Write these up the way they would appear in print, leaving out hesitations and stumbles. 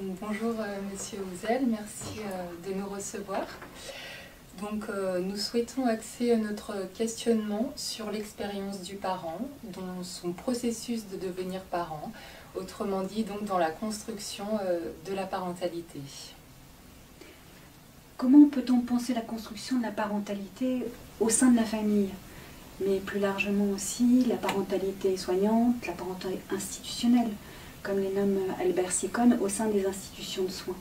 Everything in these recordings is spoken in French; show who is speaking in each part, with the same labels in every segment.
Speaker 1: Donc, bonjour Monsieur Houzel, merci de nous recevoir. Donc, nous souhaitons axer notre questionnement sur l'expérience du parent, dans son processus de devenir parent, autrement dit donc dans la construction de la parentalité.
Speaker 2: Comment peut-on penser la construction de la parentalité au sein de la famille, mais plus largement aussi la parentalité soignante, la parentalité institutionnelle, comme les nomme Albert Sicon, au sein des institutions de soins.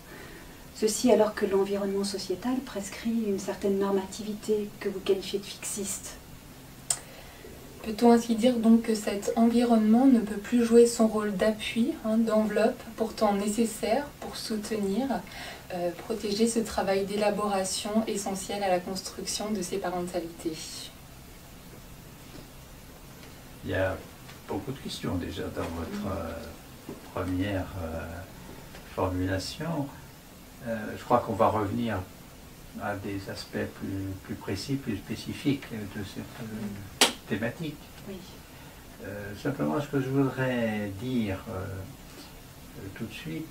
Speaker 2: Ceci alors que l'environnement sociétal prescrit une certaine normativité que vous qualifiez de fixiste.
Speaker 1: Peut-on ainsi dire donc que cet environnement ne peut plus jouer son rôle d'appui, d'enveloppe, pourtant nécessaire pour soutenir, protéger ce travail d'élaboration essentiel à la construction de ces parentalités?
Speaker 3: Il y a beaucoup de questions déjà dans votre première formulation. Je crois qu'on va revenir à des aspects plus précis, plus spécifiques de cette thématique.
Speaker 2: Oui.
Speaker 3: Simplement, ce que je voudrais dire tout de suite,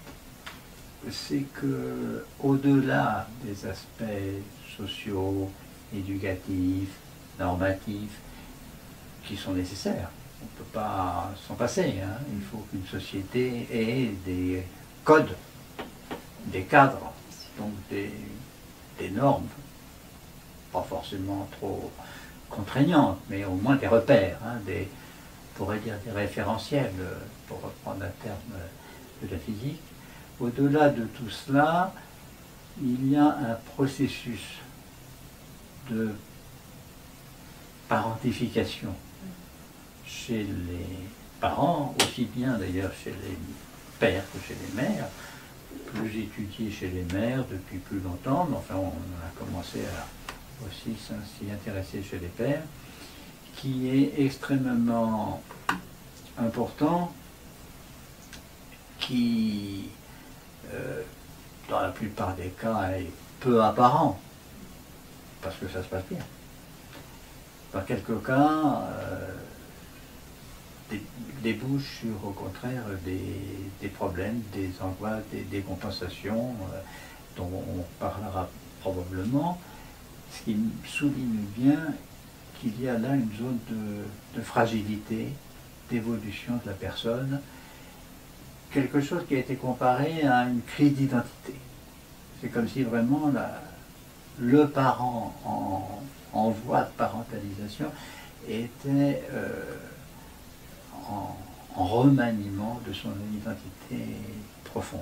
Speaker 3: c'est que au-delà des aspects sociaux, éducatifs, normatifs, qui sont nécessaires, on ne peut pas s'en passer, hein. Il faut qu'une société ait des codes, des cadres, donc des normes, pas forcément trop contraignantes, mais au moins des repères, hein, on pourrait dire des référentiels, pour reprendre un terme de la physique. Au-delà de tout cela, il y a un processus de parentification chez les parents, aussi bien d'ailleurs chez les pères que chez les mères, plus étudié chez les mères depuis plus longtemps, mais enfin on a commencé à aussi s'y intéresser chez les pères, qui est extrêmement important, qui dans la plupart des cas est peu apparent, parce que ça se passe bien. Dans quelques cas, débouche sur au contraire des problèmes, des angoisses, des décompensations dont on parlera probablement, ce qui souligne bien qu'il y a là une zone de fragilité, d'évolution de la personne, quelque chose qui a été comparé à une crise d'identité. C'est comme si vraiment le parent en voie de parentalisation était en remaniement de son identité profonde.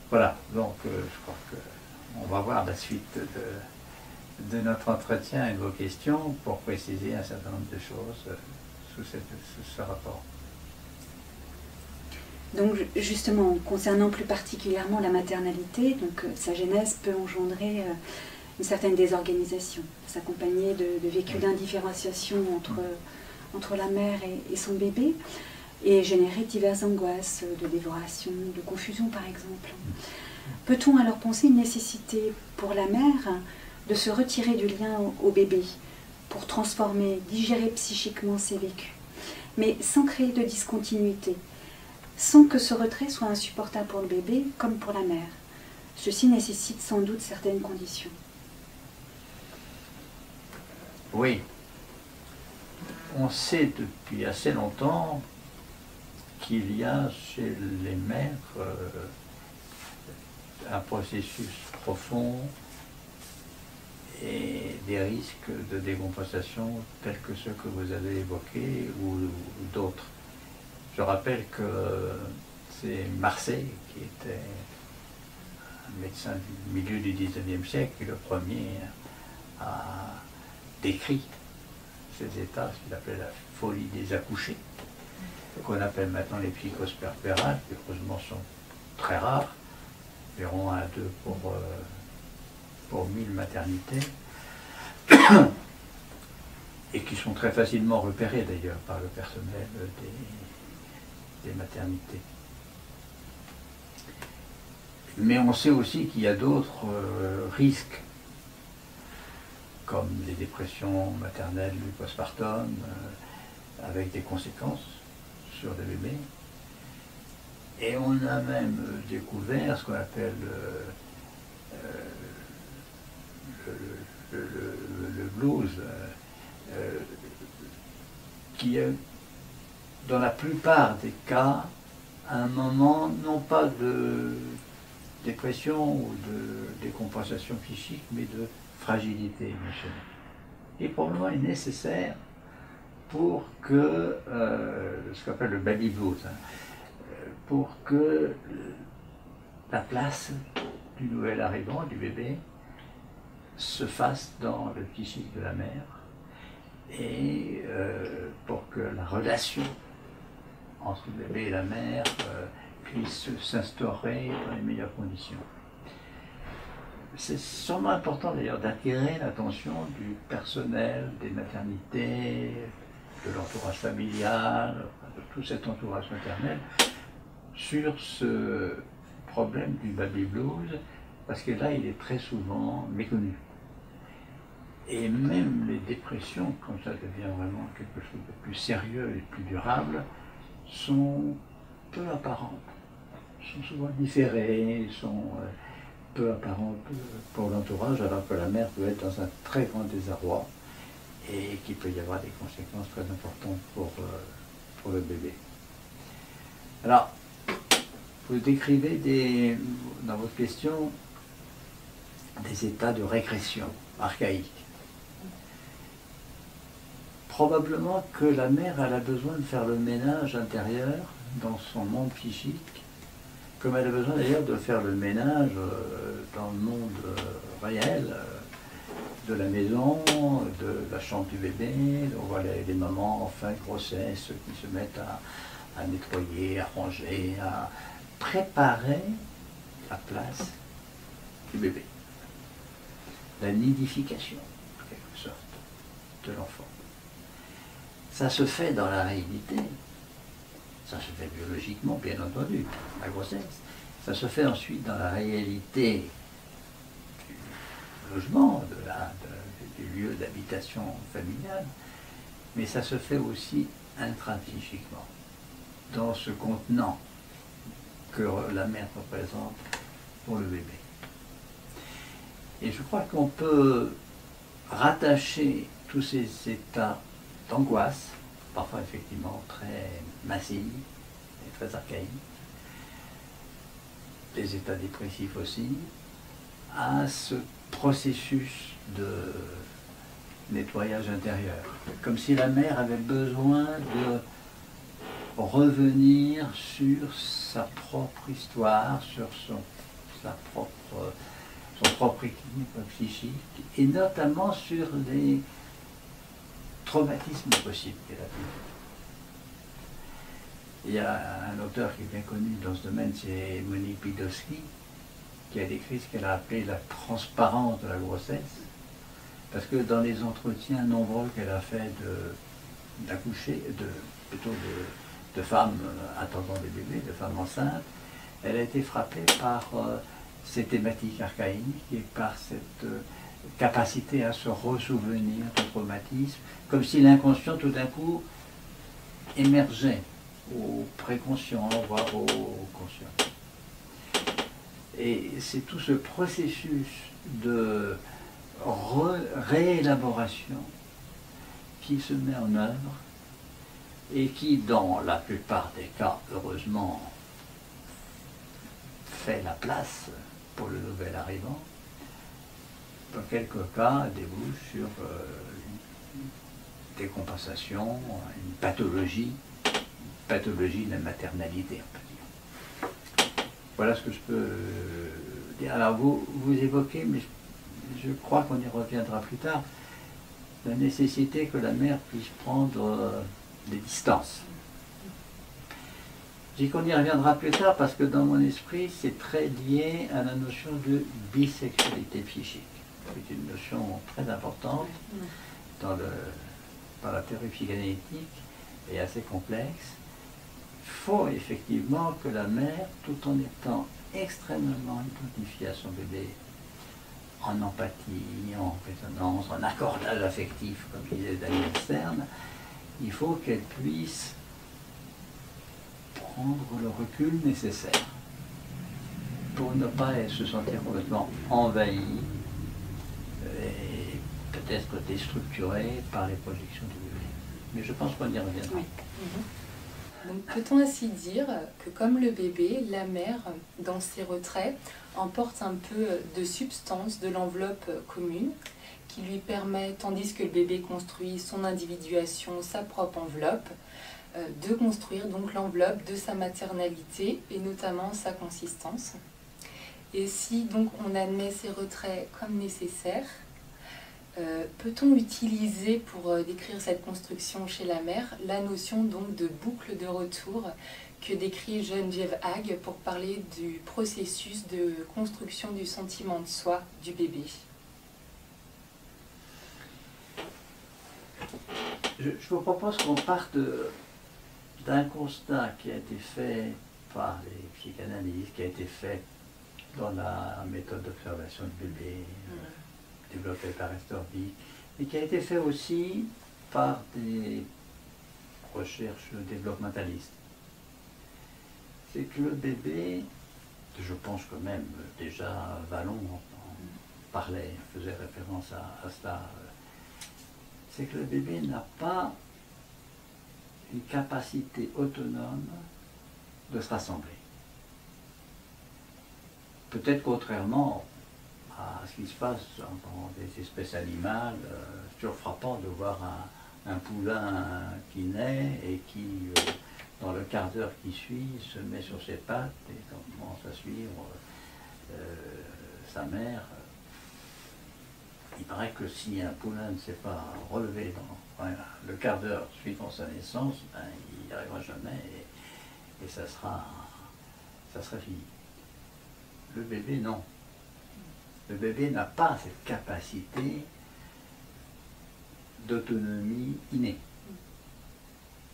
Speaker 3: Voilà, donc je crois qu'on va voir la suite de notre entretien et de vos questions pour préciser un certain nombre de choses sous ce rapport.
Speaker 2: Donc justement, concernant plus particulièrement la maternalité, donc sa genèse peut engendrer une certaine désorganisation, s'accompagner de vécus d'indifférenciation entre la mère et son bébé, et générer diverses angoisses de dévoration, de confusion par exemple. Peut-on alors penser une nécessité pour la mère de se retirer du lien au bébé, pour transformer, digérer psychiquement ses vécus, mais sans créer de discontinuité, sans que ce retrait soit insupportable pour le bébé comme pour la mère? Ceci nécessite sans doute certaines conditions.
Speaker 3: Oui. On sait depuis assez longtemps qu'il y a chez les mères un processus profond et des risques de décompensation tels que ceux que vous avez évoqués ou d'autres. Je rappelle que c'est Marseille qui était un médecin du milieu du XIXe siècle qui le premier a décrit ces états, ce qu'il appelait la folie des accouchés, qu'on appelle maintenant les psychoses puerpérales, qui heureusement sont très rares, environ 1 à 2 pour 1000 maternités, et qui sont très facilement repérées d'ailleurs par le personnel des maternités. Mais on sait aussi qu'il y a d'autres risques, comme les dépressions maternelles du postpartum, avec des conséquences sur le bébé. Et on a même découvert ce qu'on appelle le blues, qui est, dans la plupart des cas, un moment, non pas de dépression ou de décompensation psychique, mais de fragilité émotionnelle. Et probablement est nécessaire pour que, ce qu'on appelle le baby blues, pour que la place du nouvel arrivant, du bébé, se fasse dans le psychique de la mère, et pour que la relation entre le bébé et la mère puisse s'instaurer dans les meilleures conditions. C'est sûrement important d'ailleurs d'attirer l'attention du personnel, des maternités, de l'entourage familial, de tout cet entourage maternel, sur ce problème du baby blues, parce que là, il est très souvent méconnu. Et même les dépressions, quand ça devient vraiment quelque chose de plus sérieux et plus durable, sont peu apparentes, sont souvent différées, sont peu apparentes pour l'entourage, alors que la mère peut être dans un très grand désarroi et qu'il peut y avoir des conséquences très importantes pour le bébé. Alors, vous décrivez dans votre question des états de régression archaïque. Probablement que la mère elle a besoin de faire le ménage intérieur dans son monde psychique, comme elle a besoin d'ailleurs de faire le ménage dans le monde réel, de la maison, de la chambre du bébé. On voit les mamans en fin de grossesse qui se mettent à nettoyer, à ranger, à préparer la place du bébé. La nidification, en quelque sorte, de l'enfant. Ça se fait dans la réalité, ça se fait biologiquement, bien entendu, la grossesse. Ça se fait ensuite dans la réalité du logement, du lieu d'habitation familiale, mais ça se fait aussi intrapsychiquement, dans ce contenant que la mère représente pour le bébé. Et je crois qu'on peut rattacher tous ces états d'angoisse, parfois effectivement très massifs et très archaïques, des états dépressifs aussi, à ce processus de nettoyage intérieur. Comme si la mère avait besoin de revenir sur sa propre histoire, sur son propre équilibre psychique, et notamment sur les traumatismes possibles qu'elle a pu vivre. Il y a un auteur qui est bien connu dans ce domaine, c'est Monique Pidowski, qui a décrit ce qu'elle a appelé la transparence de la grossesse, parce que dans les entretiens nombreux qu'elle a fait d'accoucher, plutôt de femmes attendant des bébés, de femmes enceintes, elle a été frappée par ces thématiques archaïques et par cette capacité à se ressouvenir de traumatisme, comme si l'inconscient tout d'un coup émergeait au préconscient, voire au conscient. Et c'est tout ce processus de réélaboration qui se met en œuvre et qui, dans la plupart des cas, heureusement, fait la place pour le nouvel arrivant, dans quelques cas, débouche sur une décompensation, une pathologie de la maternalité, on peut dire. Voilà ce que je peux dire. Alors vous évoquez, mais je crois qu'on y reviendra plus tard, la nécessité que la mère puisse prendre des distances. Je dis qu'on y reviendra plus tard parce que dans mon esprit, c'est très lié à la notion de bisexualité psychique. C'est une notion très importante dans la théorie psychanalytique et assez complexe. Il faut effectivement que la mère, tout en étant extrêmement identifiée à son bébé, en empathie, en résonance, en accordage affectif, comme disait Daniel Stern, il faut qu'elle puisse prendre le recul nécessaire pour ne pas se sentir complètement envahi et peut-être déstructuré par les projections du bébé. Mais je pense qu'on y reviendra.
Speaker 1: Oui. Donc peut-on ainsi dire que comme le bébé, la mère, dans ses retraits, emporte un peu de substance de l'enveloppe commune qui lui permet, tandis que le bébé construit son individuation, sa propre enveloppe, de construire donc l'enveloppe de sa maternalité et notamment sa consistance. Et si donc on admet ces retraits comme nécessaires, peut-on utiliser pour décrire cette construction chez la mère la notion donc de boucle de retour que décrit Geneviève Hague pour parler du processus de construction du sentiment de soi du bébé?
Speaker 3: Je vous propose qu'on parte d'un constat qui a été fait par les psychanalystes, qui a été fait dans la méthode d'observation du bébé, développée par Esther Bik, et qui a été fait aussi par des recherches développementalistes. C'est que le bébé, je pense que même déjà Vallon en parlait, faisait référence à cela, c'est que le bébé n'a pas une capacité autonome de se rassembler. Peut-être contrairement à ce qui se passe dans des espèces animales, c'est toujours frappant de voir un poulain qui naît et qui, dans le quart d'heure qui suit, se met sur ses pattes et commence à suivre sa mère. Il paraît que si un poulain ne s'est pas relevé dans le quart d'heure suivant sa naissance, ben, il n'y arrivera jamais et ça sera fini. Le bébé, non. Le bébé n'a pas cette capacité d'autonomie innée.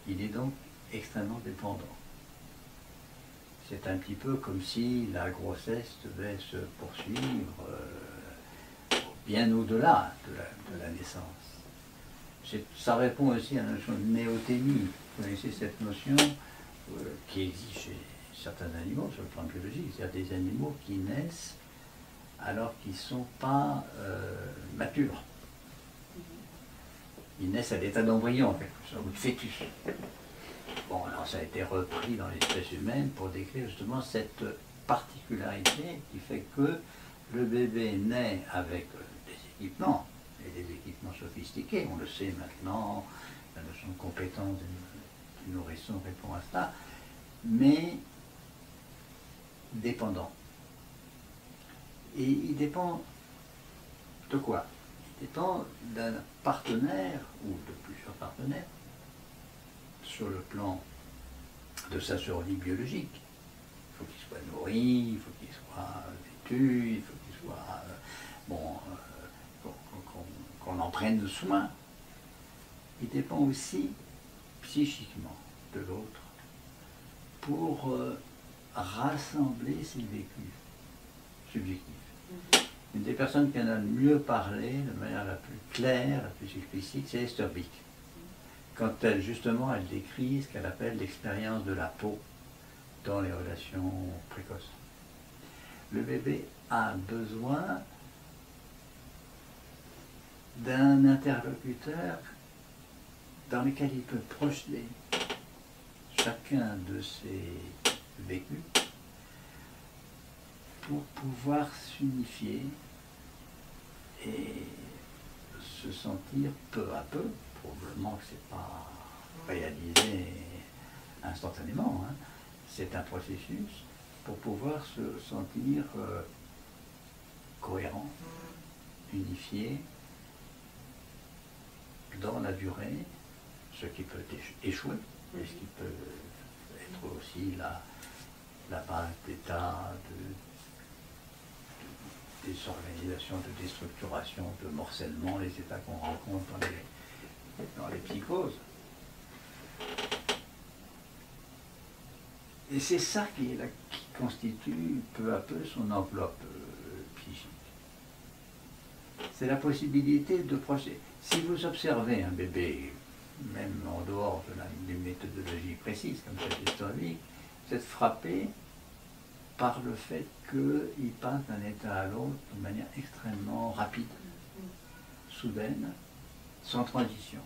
Speaker 3: Il est donc extrêmement dépendant. C'est un petit peu comme si la grossesse devait se poursuivre bien au-delà de la naissance. Ça répond aussi à la notion de néothénie. Vous connaissez cette notion qui existe chez certains animaux sur le plan biologique, c'est-à-dire des animaux qui naissent alors qu'ils ne sont pas matures. Ils naissent à l'état d'embryon, en quelque sorte, ou de fœtus. Bon, alors ça a été repris dans l'espèce humaine pour décrire justement cette particularité qui fait que le bébé naît avec des équipements, et des équipements sophistiqués, on le sait maintenant, la notion de compétence du nourrisson répond à cela, mais dépendant. Et il dépend de quoi? Il dépend d'un partenaire ou de plusieurs partenaires sur le plan de sa survie biologique. Il faut qu'il soit nourri, il faut qu'il soit vêtu, il faut qu'il soit qu'on en prenne soin. Il dépend aussi psychiquement de l'autre pour rassembler ses vécus subjectifs. Une des personnes qui en a le mieux parlé, de manière la plus claire, la plus explicite, c'est Esther Bik. Quand elle, justement, elle décrit ce qu'elle appelle l'expérience de la peau dans les relations précoces. Le bébé a besoin d'un interlocuteur dans lequel il peut projeter chacun de ses vécus pour pouvoir s'unifier et se sentir peu à peu, probablement que ce n'est pas réalisé instantanément, hein, c'est un processus pour pouvoir se sentir cohérent, unifié dans la durée, ce qui peut échouer, et ce qui peut être aussi la base d'état de désorganisation, de déstructuration, de morcellement, les états qu'on rencontre dans les psychoses. Et c'est ça qui constitue peu à peu son enveloppe psychique. C'est la possibilité de projeter. Si vous observez un bébé, même en dehors d'une méthodologie précise comme celle historique, vous êtes frappé par le fait qu'il passe d'un état à l'autre de manière extrêmement rapide, soudaine, sans transition.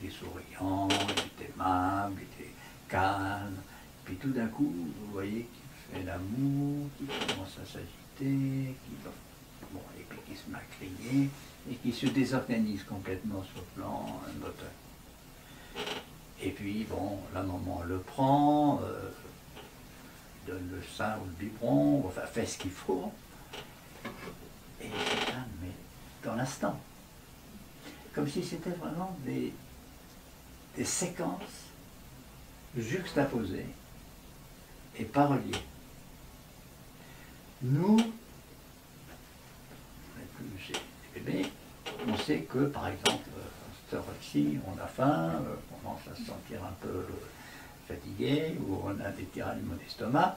Speaker 3: Il est souriant, il est aimable, il est calme, puis tout d'un coup, vous voyez qu'il fait l'amour, qu'il commence à s'agiter, bon, et puis qu'il se met à crier, et qu'il se désorganise complètement sur le plan moteur. Et puis, bon, la maman le prend, donne le sein ou le biberon, enfin fait ce qu'il faut, et il se calme, mais dans l'instant. Comme si c'était vraiment des séquences juxtaposées et pas reliées. Nous, chez les bébés, on sait que, par exemple, cette heure-ci, on a faim, on commence à se sentir un peu fatigué, ou on a des tiraillements d'estomac,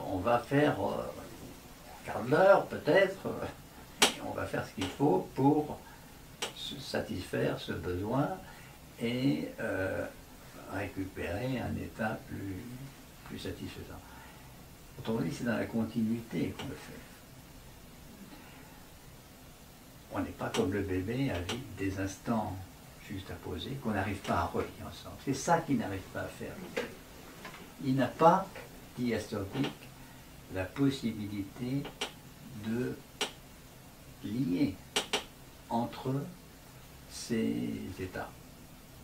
Speaker 3: on va faire un quart d'heure peut-être, et on va faire ce qu'il faut pour satisfaire ce besoin et récupérer un état plus satisfaisant. Autrement dit, c'est dans la continuité qu'on le fait. On n'est pas comme le bébé avec des instants juxtaposés qu'on n'arrive pas à relier ensemble. C'est ça qu'il n'arrive pas à faire. Il n'a pas, dit Astorbic, la possibilité de lier entre ces états.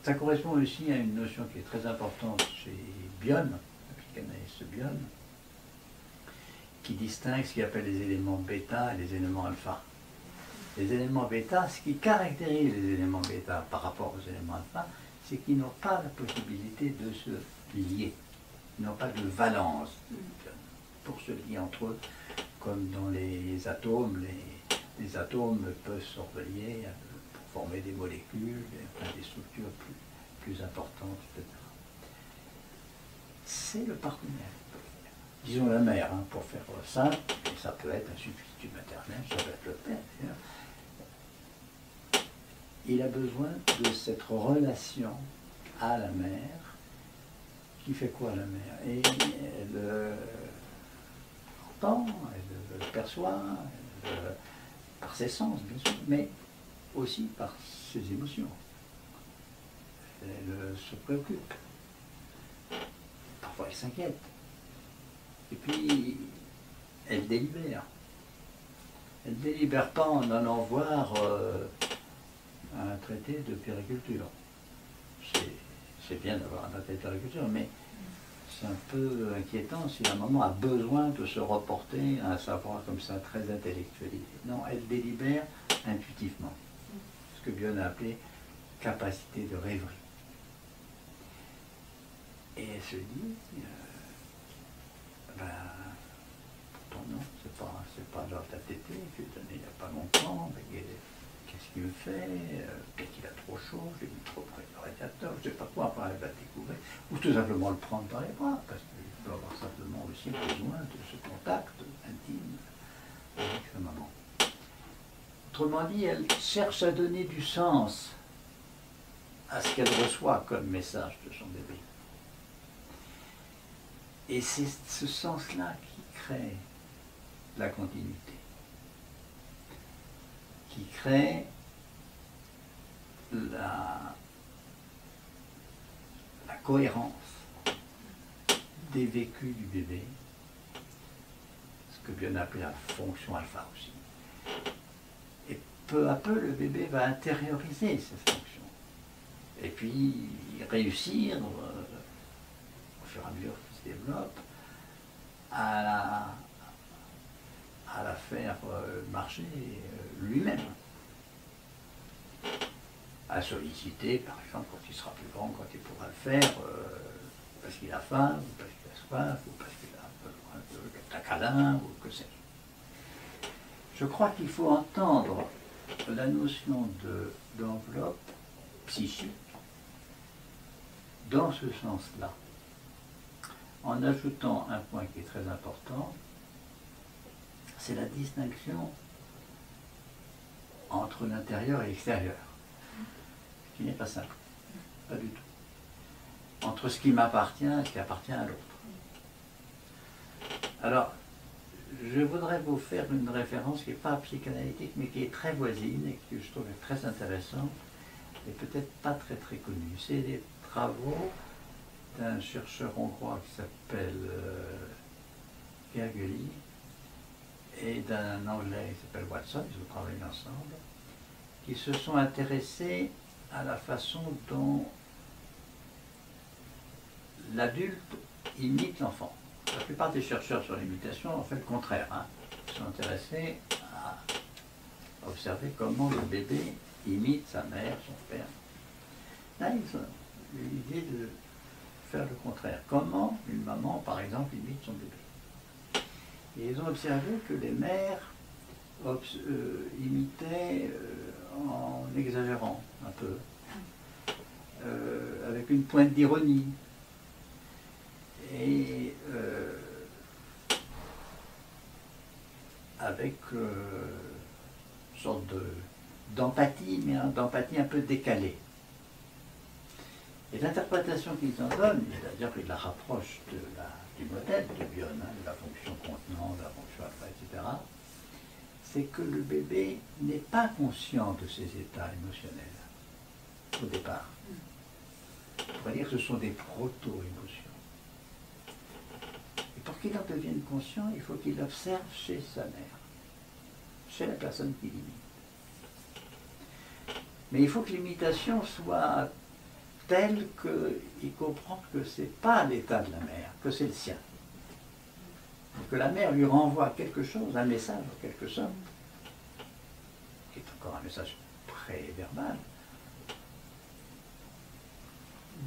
Speaker 3: Ça correspond aussi à une notion qui est très importante chez Bion, la psychanalyste Bion, qui distingue ce qu'il appelle les éléments bêta et les éléments alpha. Les éléments bêta, ce qui caractérise les éléments bêta par rapport aux éléments alpha, c'est qu'ils n'ont pas la possibilité de se lier. Ils n'ont pas de valence pour se lier entre eux, comme dans les atomes. Les atomes peuvent se relier pour former des molécules, des structures plus importantes, etc. C'est le partenaire qui peut le faire. Disons la mère, hein, pour faire simple, et ça peut être un substitut maternel, ça peut être le père d'ailleurs. Il a besoin de cette relation à la mère, qui fait quoi la mère? Et elle entend, elle le perçoit, par ses sens bien sûr, mais aussi par ses émotions. Elle se préoccupe, parfois elle s'inquiète, et puis elle délibère. Elle ne délibère pas en allant voir un traité de périculture. C'est bien d'avoir un traité de périculture, mais c'est un peu inquiétant si la maman a besoin de se reporter à un savoir comme ça très intellectualisé. Non, elle délibère intuitivement. Ce que Bion a appelé capacité de rêverie. Et elle se dit, pourtant non, c'est pas leur tété, je l'ai donné il n'y a pas longtemps, mais qu'est-ce qu'il me fait? Peut-être qu'il a trop chaud, j'ai mis trop près du radiateur, je ne sais pas quoi, après elle va découvrir. Ou tout simplement le prendre par les bras, parce qu'il peut avoir simplement aussi besoin de ce contact intime avec sa maman. Autrement dit, elle cherche à donner du sens à ce qu'elle reçoit comme message de son bébé. Et c'est ce sens-là qui crée la continuité, qui crée la cohérence des vécus du bébé, ce que Bion appelait la fonction alpha aussi. Et peu à peu, le bébé va intérioriser cette fonction. Et puis réussir, au fur et à mesure qu'il se développe, à la faire marcher lui-même. À solliciter, par exemple, quand il sera plus grand, quand il pourra le faire, parce qu'il a faim, ou parce qu'il a soif, ou parce qu'il a besoin d'un câlin, ou que sais-je. Je crois qu'il faut entendre la notion d'enveloppe psychique dans ce sens-là, en ajoutant un point qui est très important, c'est la distinction entre l'intérieur et l'extérieur, ce qui n'est pas simple, pas du tout. Entre ce qui m'appartient et ce qui appartient à l'autre. Alors, je voudrais vous faire une référence qui n'est pas psychanalytique, mais qui est très voisine et que je trouve très intéressante et peut-être pas très très connue. C'est les travaux d'un chercheur hongrois qui s'appelle Gergely et d'un Anglais qui s'appelle Watson, ils ont travaillé ensemble, qui se sont intéressés à la façon dont l'adulte imite l'enfant. La plupart des chercheurs sur l'imitation ont fait le contraire. Ils sont intéressés à observer comment le bébé imite sa mère, son père. Là, ils ont eu l'idée de faire le contraire. Comment une maman, par exemple, imite son bébé. Et ils ont observé que les mères imitaient en exagérant un peu, avec une pointe d'ironie. Et avec une sorte d'empathie, mais d'empathie un peu décalée. Et l'interprétation qu'ils en donnent, c'est-à-dire qu'ils la rapprochent du modèle de Bion, de la fonction contenant, de la fonction après, etc., c'est que le bébé n'est pas conscient de ses états émotionnels au départ. On va dire que ce sont des proto-émotions. Et pour qu'il en devienne conscient, il faut qu'il observe chez sa mère, chez la personne qu'il imite. Mais il faut que l'imitation soit telle qu'il comprend que ce n'est pas l'état de la mère, que c'est le sien. Que la mère lui renvoie quelque chose, un message en quelque sorte, qui est encore un message pré-verbal,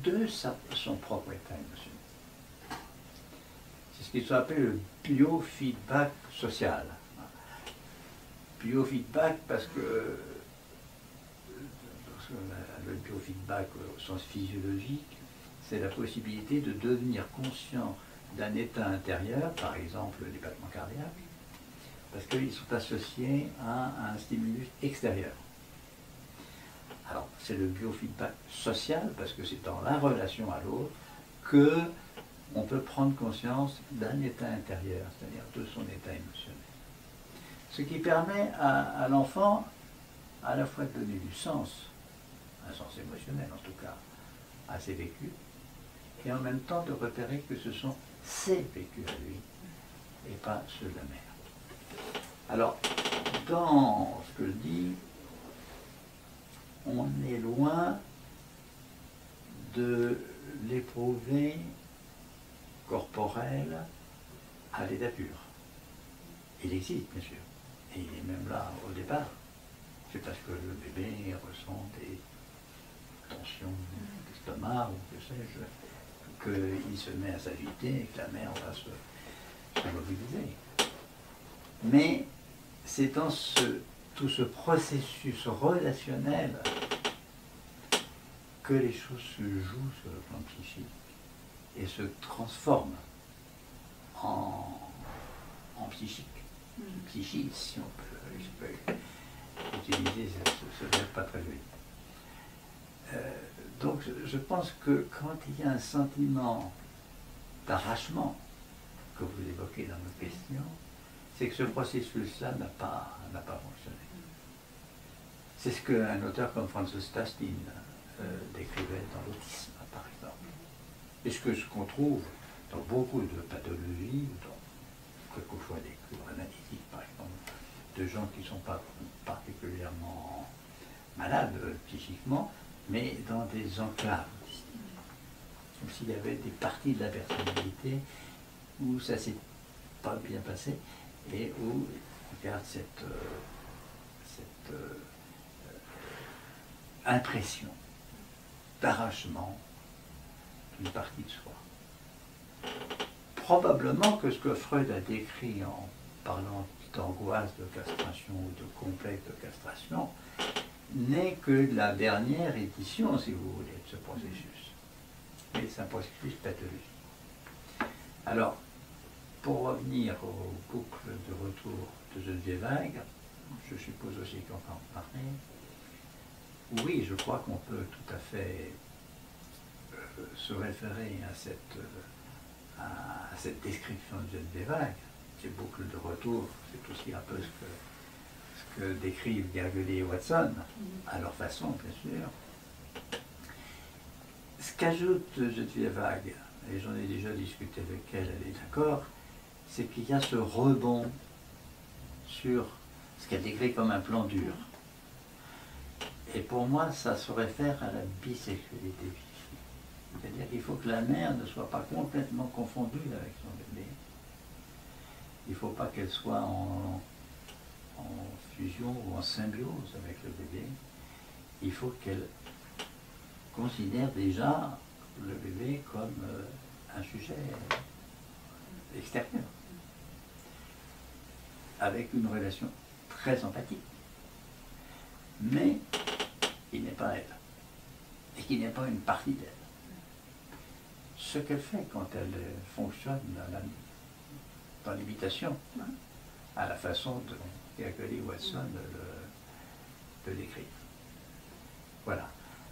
Speaker 3: de son propre état émotionnel. C'est ce qui s'appelle le biofeedback social. Biofeedback parce que le biofeedback au sens physiologique, c'est la possibilité de devenir conscient d'un état intérieur, par exemple les battements cardiaques, parce qu'ils sont associés à un stimulus extérieur. Alors, c'est le biofeedback social, parce que c'est dans la relation à l'autre que on peut prendre conscience d'un état intérieur, c'est-à-dire de son état émotionnel. Ce qui permet à l'enfant à la fois de donner du sens, un sens émotionnel en tout cas, à ses vécus, et en même temps de repérer que ce sont ses vécus à lui, et pas ceux de la mère. Alors, dans ce que je dis, on est loin de l'éprouvé corporel à l'état pur. Il existe, bien sûr, et il est même là au départ. C'est parce que le bébé ressent des tensions d'estomac ou que sais-je, qu'il se met à s'agiter et que la mère va se mobiliser. Mais c'est dans tout ce processus relationnel que les choses se jouent sur le plan psychique et se transforment en psychique. Psychique, si on peut utiliser ce verbe pas très joli. Donc je pense que quand il y a un sentiment d'arrachement que vous évoquez dans vos questions, c'est que ce processus-là n'a pas fonctionné. C'est ce qu'un auteur comme Francis Tastin décrivait dans l'autisme, par exemple. Et ce qu'on trouve dans beaucoup de pathologies, dans quelquefois des cours analytiques, par exemple, de gens qui ne sont pas particulièrement malades psychiquement, mais dans des enclaves. Comme s'il y avait des parties de la personnalité où ça ne s'est pas bien passé et où on garde cette impression d'arrachement d'une partie de soi. Probablement que ce que Freud a décrit en parlant d'angoisse de castration ou de complexe de castration n'est que la dernière édition, si vous voulez, de ce processus. Mais c'est un processus pathologique. Alors, pour revenir au couple de retour de Geneviève Aigre, je suppose aussi qu'on va en parler. Oui, je crois qu'on peut tout à fait se référer à cette à cette description de Geneviève Vague, ces boucles de retour, c'est aussi un peu ce que décrivent Gergely et Watson, à leur façon, bien sûr. Ce qu'ajoute Geneviève Vague, et j'en ai déjà discuté avec elle, elle est d'accord, c'est qu'il y a ce rebond sur ce qu'elle décrit comme un plan dur. Et pour moi, ça se réfère à la bisexualité. C'est-à-dire qu'il faut que la mère ne soit pas complètement confondue avec son bébé. Il ne faut pas qu'elle soit en fusion ou en symbiose avec le bébé. Il faut qu'elle considère déjà le bébé comme un sujet extérieur, avec une relation très empathique. Mais il n'est pas elle, et qu'il n'est pas une partie d'elle. Ce qu'elle fait quand elle fonctionne dans l'imitation, à la façon dont Gergely et Watson le décrivent. Voilà.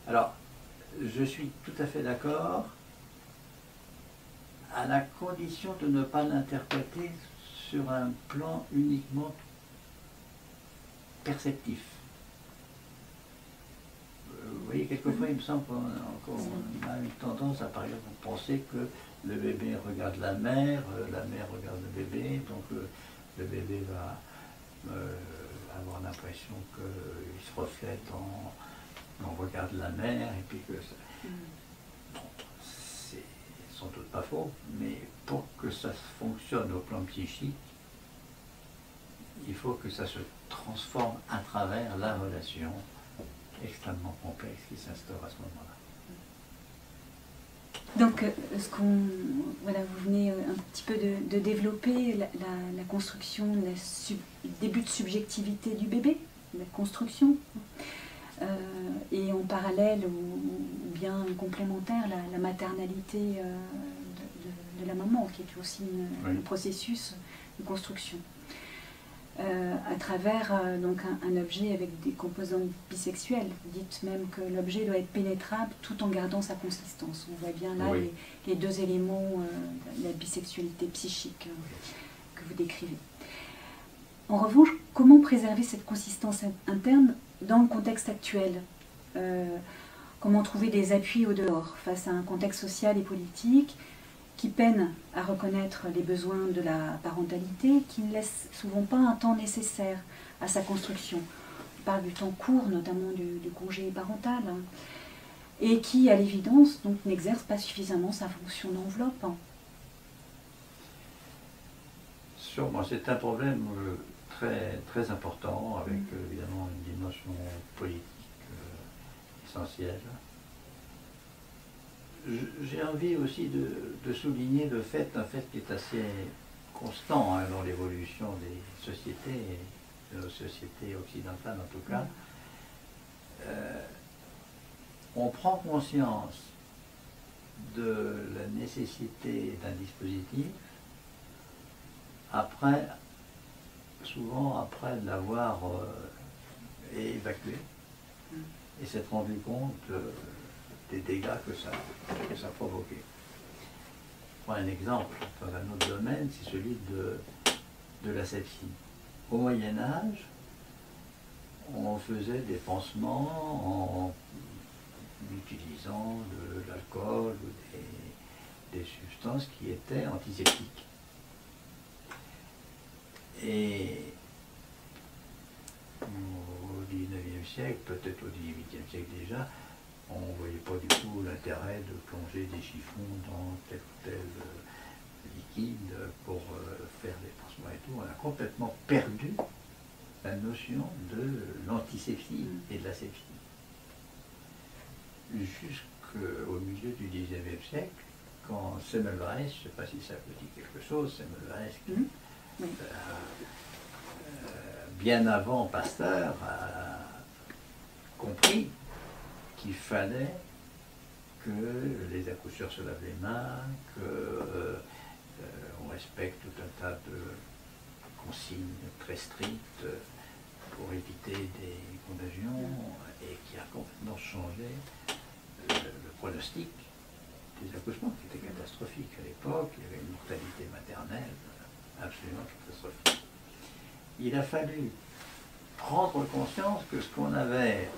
Speaker 3: Alors, je suis tout à fait d'accord, à la condition de ne pas l'interpréter sur un plan uniquement perceptif. Vous voyez, quelquefois, il me semble qu'on a une tendance à, par exemple, penser que le bébé regarde la mère regarde le bébé, donc le bébé va avoir l'impression qu'il se reflète on regarde la mère, et puis que ça... Bon, c'est sans doute pas faux, mais pour que ça fonctionne au plan psychique, il faut que ça se transforme à travers la relation extrêmement complexe qui s'instaure à ce moment-là.
Speaker 2: Donc, voilà, vous venez un petit peu de développer la construction, le début de subjectivité du bébé, la construction, et en parallèle ou bien complémentaire, la maternalité de la maman, qui est aussi un processus de construction. À travers donc un objet avec des composantes bisexuelles. Vous dites même que l'objet doit être pénétrable tout en gardant sa consistance. On voit bien là les deux éléments de la bisexualité psychique que vous décrivez. En revanche, comment préserver cette consistance interne dans le contexte actuel? Comment trouver des appuis au dehors face à un contexte social et politique qui peine à reconnaître les besoins de la parentalité, qui ne laisse souvent pas un temps nécessaire à sa construction. On parle du temps court, notamment du congé parental, et qui, à l'évidence, donc n'exerce pas suffisamment sa fonction d'enveloppe.
Speaker 3: Sûrement, c'est un problème très, très important, avec évidemment une dimension politique essentielle. J'ai envie aussi de souligner un fait qui est assez constant dans l'évolution des sociétés, de nos sociétés occidentales en tout cas. On prend conscience de la nécessité d'un dispositif souvent après l'avoir évacué et s'être rendu compte des dégâts que ça provoquait. Je prends un exemple dans un autre domaine, c'est celui de l'asepsie. Au Moyen-Âge, on faisait des pansements en utilisant de l'alcool ou des substances qui étaient antiseptiques. Et au XIXe siècle, peut-être au XVIIIe siècle déjà, on ne voyait pas du tout l'intérêt de plonger des chiffons dans tel ou tel liquide pour faire des pansements et tout. On a complètement perdu la notion de l'antisepsie et de l'asepsie. Jusqu'au milieu du XIXe siècle, quand Semmelweis, je ne sais pas si ça vous dit quelque chose, Semmelweis, bien avant Pasteur, a compris qu'il fallait que les accoucheurs se lavent les mains, qu'on respecte tout un tas de consignes très strictes pour éviter des contagions, et qui a complètement changé le pronostic des accouchements, qui était catastrophique à l'époque. Il y avait absolument catastrophique. Il a fallu prendre conscience que ce qu'on avait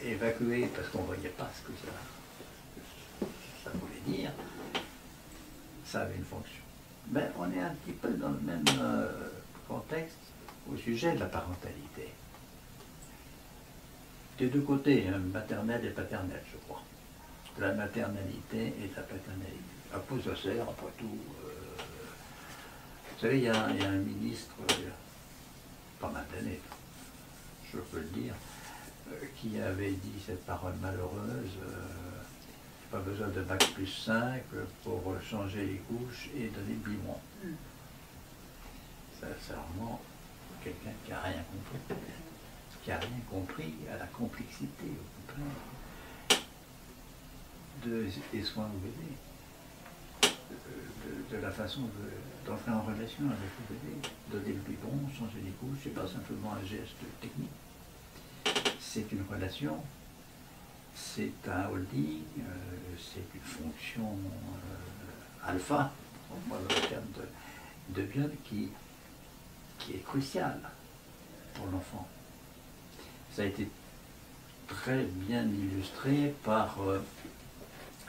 Speaker 3: évacué, parce qu'on ne voyait pas ce que ça voulait dire, ça avait une fonction. Mais on est un petit peu dans le même contexte au sujet de la parentalité. Des deux côtés, hein, maternelle et paternelle, je crois. De la maternalité et de la paternalité. À quoi ça sert, après tout vous savez, il y a un ministre, il y a pas mal d'années, je peux le dire, qui avait dit cette parole malheureuse, pas besoin de bac plus 5 pour changer les couches et donner le biberon. Ça, c'est vraiment quelqu'un qui n'a rien compris. Qui n'a rien compris à la complexité, au contraire, des soins au bébé, de la façon d'entrer en relation avec le bébé, donner le biberon, changer les couches, c'est pas simplement un geste technique. C'est une relation, c'est un holding, c'est une fonction alpha, on voit le terme de Bion, qui est cruciale pour l'enfant. Ça a été très bien illustré par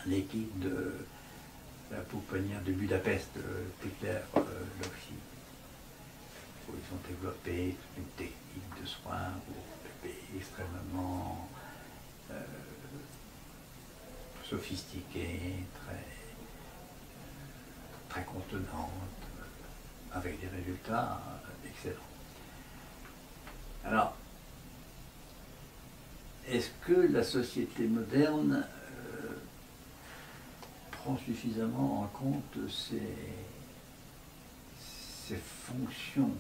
Speaker 3: l'équipe de la pouponnière de Budapest, Peter Loxi, où ils ont développé une technique de soins pour bébés extrêmement sophistiquée, très contenante, avec des résultats excellents. Alors, est-ce que la société moderne prend suffisamment en compte ces fonctions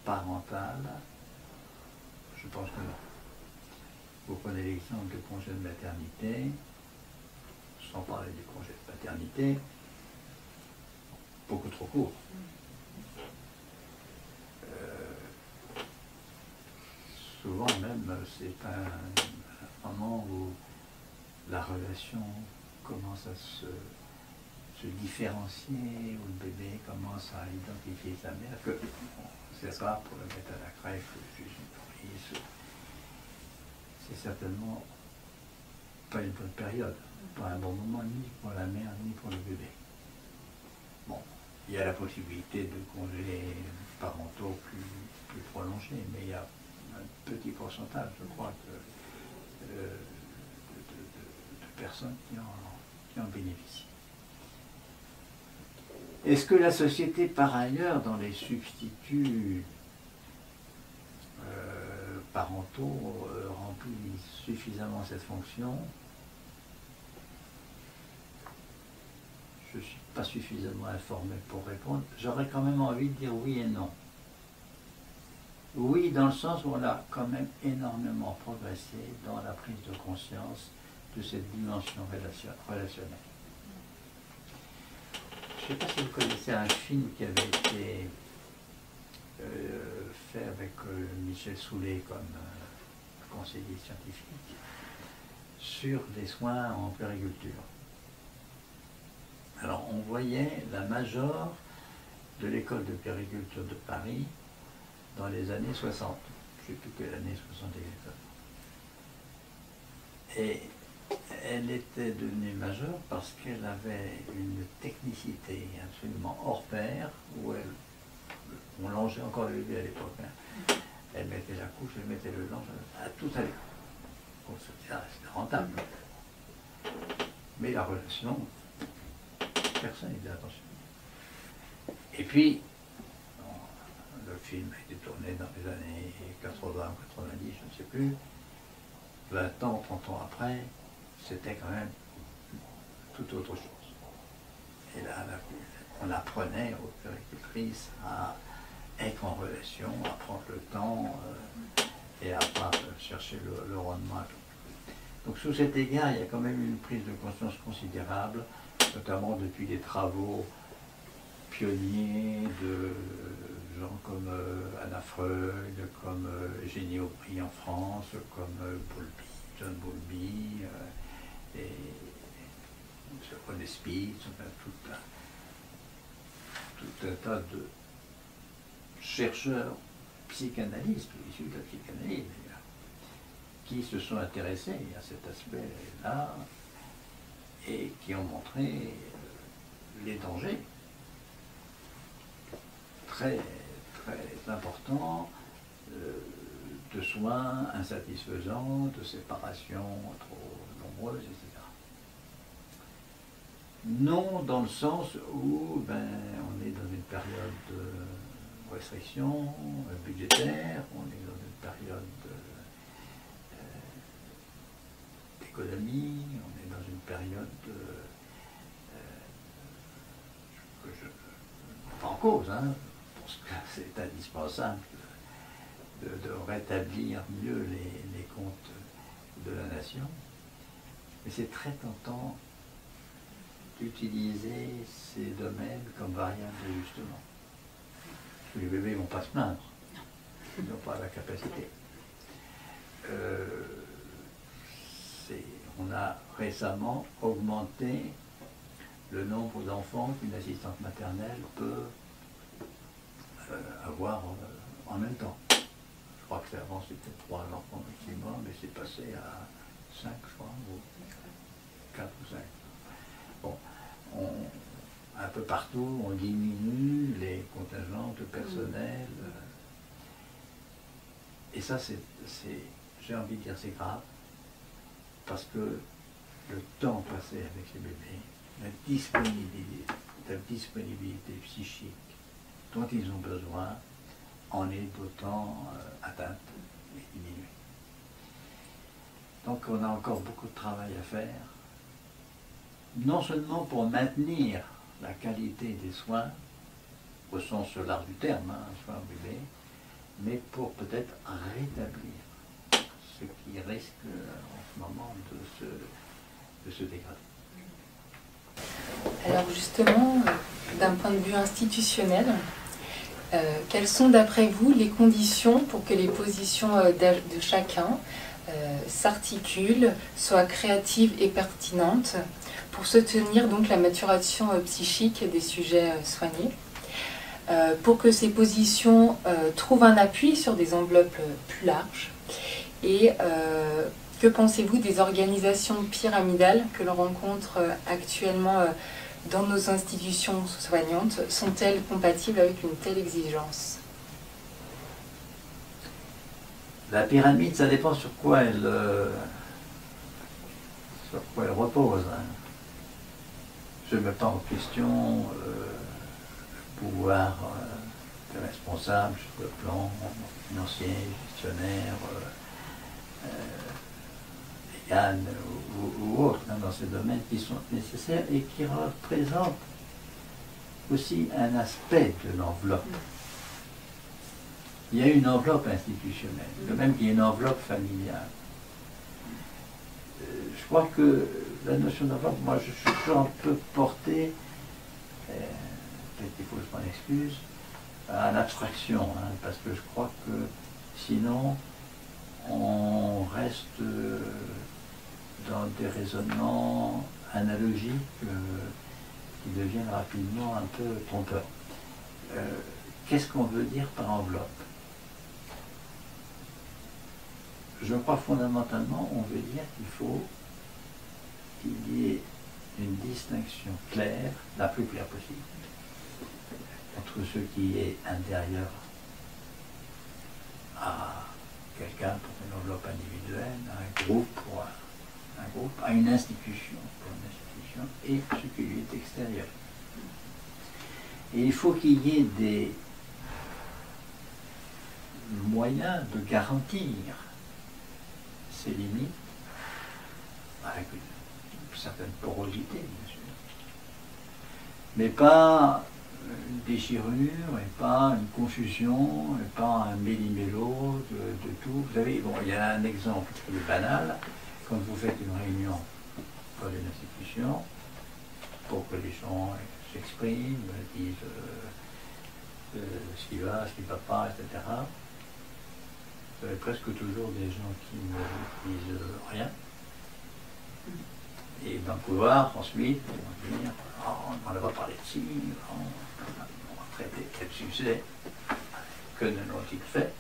Speaker 3: parentales? Je pense que non. Vous prenez l'exemple du congé de maternité, sans parler du congé de paternité, beaucoup trop court. Souvent même, c'est un moment où la relation commence à se différencier, où le bébé commence à identifier sa mère, que c'est pas pour le mettre à la crèche, juste une prise. C'est certainement pas une bonne période, pas un bon moment, ni pour la mère, ni pour le bébé. Bon, il y a la possibilité de congés parentaux plus prolongés, mais il y a un petit pourcentage, je crois, de personnes qui en bénéficient. Est-ce que la société, par ailleurs, dans les substituts parentaux, remplit suffisamment cette fonction? Je ne suis pas suffisamment informé pour répondre. J'aurais quand même envie de dire oui et non. Oui, dans le sens où on a quand même énormément progressé dans la prise de conscience de cette dimension relationnelle. Je ne sais pas si vous connaissez un film qui avait été fait avec Michel Soulet comme conseiller scientifique sur les soins en puériculture. Alors on voyait la major de l'école de puériculture de Paris dans les années 60. Je ne sais plus quelle année, 60 exactement. Et elle était devenue majeure parce qu'elle avait une technicité absolument hors pair, où on longeait encore le bébé à l'époque. Hein. Elle mettait la couche, elle mettait le linge, à tout à l'heure. Bon, c'était rentable. Mais la relation, personne n'y faisait attention. Et puis, le film a été tourné dans les années 80 ou 90, je ne sais plus. 20 ans, 30 ans après, c'était quand même tout autre chose. Et là, on apprenait aux puéricultrices à être en relation, à prendre le temps et à ne pas chercher le rendement. Donc sous cet égard, il y a quand même une prise de conscience considérable, notamment depuis les travaux pionniers de gens comme Anna Freud, comme Eugénie Aubry en France, comme John Bowlby, et René Spitz, enfin, tout un tas chercheurs psychanalystes, issus de la psychanalyse d'ailleurs, qui se sont intéressés à cet aspect-là et qui ont montré les dangers très, très importants de soins insatisfaisants, de séparations trop nombreuses, etc. Non dans le sens où on est dans une période de restriction budgétaire, on est dans une période d'économie, on est dans une période que je pas en cause, parce que c'est indispensable de rétablir mieux les comptes de la nation. Mais c'est très tentant d'utiliser ces domaines comme variable d'ajustement. Parce que les bébés ne vont pas se plaindre. Ils n'ont pas la capacité. On a récemment augmenté le nombre d'enfants qu'une assistante maternelle peut avoir en même temps. Je crois que avant c'était 3 enfants maximum, mais c'est passé à 5, je crois, ou 4 ou 5. Bon, un peu partout, on diminue les contingents de personnel. Et ça, j'ai envie de dire, c'est grave, parce que le temps passé avec les bébés, la disponibilité psychique dont ils ont besoin en est d'autant atteinte et diminuée. Donc on a encore beaucoup de travail à faire, non seulement pour maintenir la qualité des soins, au sens large du terme, soins au bébé, mais pour peut-être rétablir ce qui risque en ce moment de se dégrader.
Speaker 1: Alors justement, d'un point de vue institutionnel, quelles sont d'après vous les conditions pour que les positions de chacun s'articulent, soient créatives et pertinentes pour soutenir donc la maturation psychique des sujets soignés, pour que ces positions trouvent un appui sur des enveloppes plus larges, et que pensez-vous des organisations pyramidales que l'on rencontre actuellement dans nos institutions soignantes? Sont-elles compatibles avec une telle exigence?
Speaker 3: La pyramide, ça dépend sur quoi elle repose. Je ne mets pas en question le pouvoir des responsables sur le plan financier, gestionnaire, légal ou autre, dans ces domaines qui sont nécessaires et qui représentent aussi un aspect de l'enveloppe. Il y a une enveloppe institutionnelle, de même qu'il y a une enveloppe familiale. Je crois que la notion d'enveloppe, moi je suis toujours un peu porté, peut-être qu'il faut que je m'en excuse, à l'abstraction, parce que je crois que sinon on reste dans des raisonnements analogiques qui deviennent rapidement un peu trompeurs. Qu'est-ce qu'on veut dire par enveloppe? Je crois fondamentalement, on veut dire qu'il faut qu'il y ait une distinction claire, la plus claire possible, entre ce qui est intérieur à quelqu'un pour une enveloppe individuelle, à un groupe pour un groupe, à une institution pour une institution, et ce qui lui est extérieur. Et il faut qu'il y ait des moyens de garantir ces limites avec une certaine porosité, bien sûr, mais pas une déchirure, et pas une confusion, et pas un méli-mélo de tout. Vous savez, bon, il y a un exemple qui est banal. Quand vous faites une réunion dans une institution, pour que les gens s'expriment, disent ce qui va, ce qui ne va pas, etc., vous avez presque toujours des gens qui ne disent rien. Et dans le couloir, ensuite, ils vont dire oh, on va parler de ci, on va traiter tel sujet. Que ne l'ont-ils fait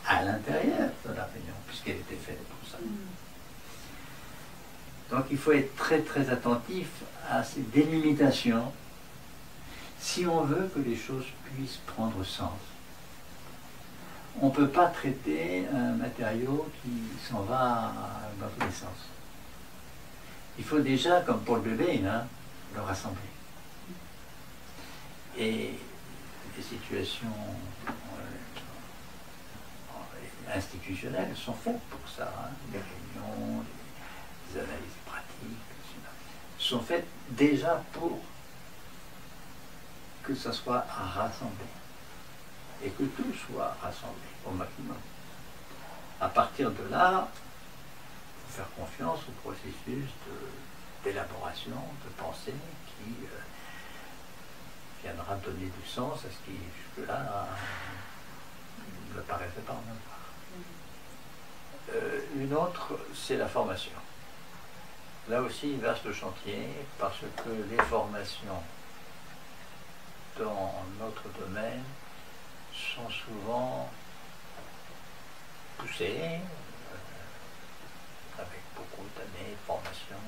Speaker 3: à l'intérieur de la réunion, puisqu'elle était faite pour ça. Donc il faut être très très attentif à ces délimitations si on veut que les choses puissent prendre sens. On ne peut pas traiter un matériau qui s'en va dans tous les sens. Il faut déjà, comme pour le bébé, hein, le rassembler. Et les situations institutionnelles sont faites pour ça. Hein. Les réunions, les analyses pratiques sont faites déjà pour que ça soit rassemblé et que tout soit rassemblé au maximum. À partir de là, il faut faire confiance au processus d'élaboration, de pensée qui viendra donner du sens à ce qui jusque-là ne paraissait pas en avoir. Une autre, c'est la formation. Là aussi, vaste chantier, parce que les formations dans notre domaine sont souvent poussées, avec beaucoup d'années de formation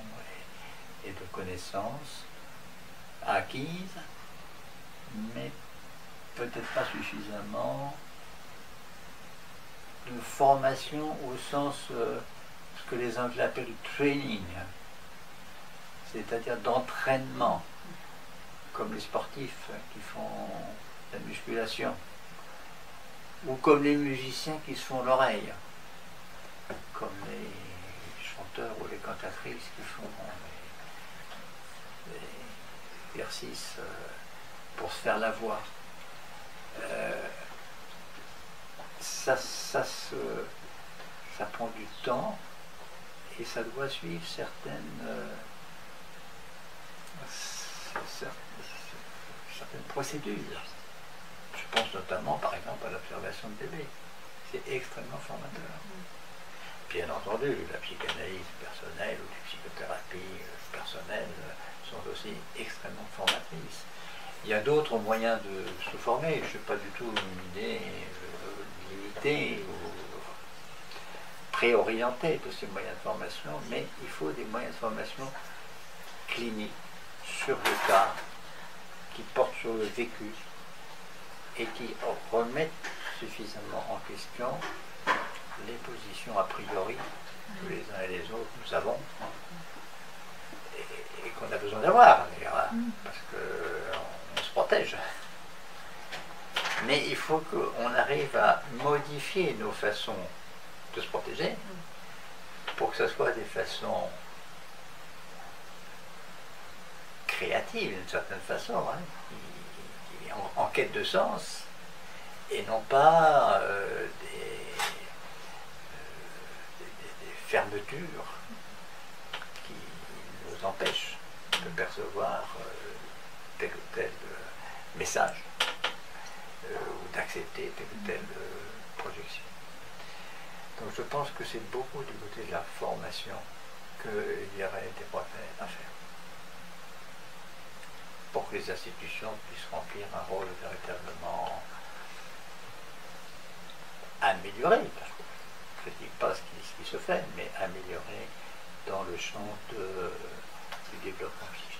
Speaker 3: et de connaissances acquises, mais peut-être pas suffisamment de formation au sens ce que les Anglais appellent le training, c'est-à-dire d'entraînement, comme les sportifs qui font la musculation, ou comme les musiciens qui se font l'oreille, comme les chanteurs ou les cantatrices qui font des exercices pour se faire la voix. Ça prend du temps et ça doit suivre certaines procédures. Je pense notamment, par exemple, à l'observation de bébé. C'est extrêmement formateur. Bien entendu, la psychanalyse personnelle ou les psychothérapies personnelles sont aussi extrêmement formatrices. Il y a d'autres moyens de se former. Je n'ai pas du tout une idée limitée ou préorientée de ces moyens de formation, mais il faut des moyens de formation cliniques, sur le cas, qui portent sur le vécu et qui remettent suffisamment en question les positions a priori que les uns et les autres nous avons et qu'on a besoin d'avoir d'ailleurs, parce qu'on se protège. Mais il faut qu'on arrive à modifier nos façons de se protéger pour que ce soit des façons créatives d'une certaine façon, hein, qui en quête de sens, et non pas des fermetures qui nous empêchent de percevoir tel ou tel message ou d'accepter telle ou telle projection. Donc je pense que c'est beaucoup du côté de la formation qu'il y aurait des progrès à faire pour que les institutions puissent remplir un rôle véritablement amélioré. Je ne critique pas ce qui se fait, mais amélioré dans le champ du développement psychique.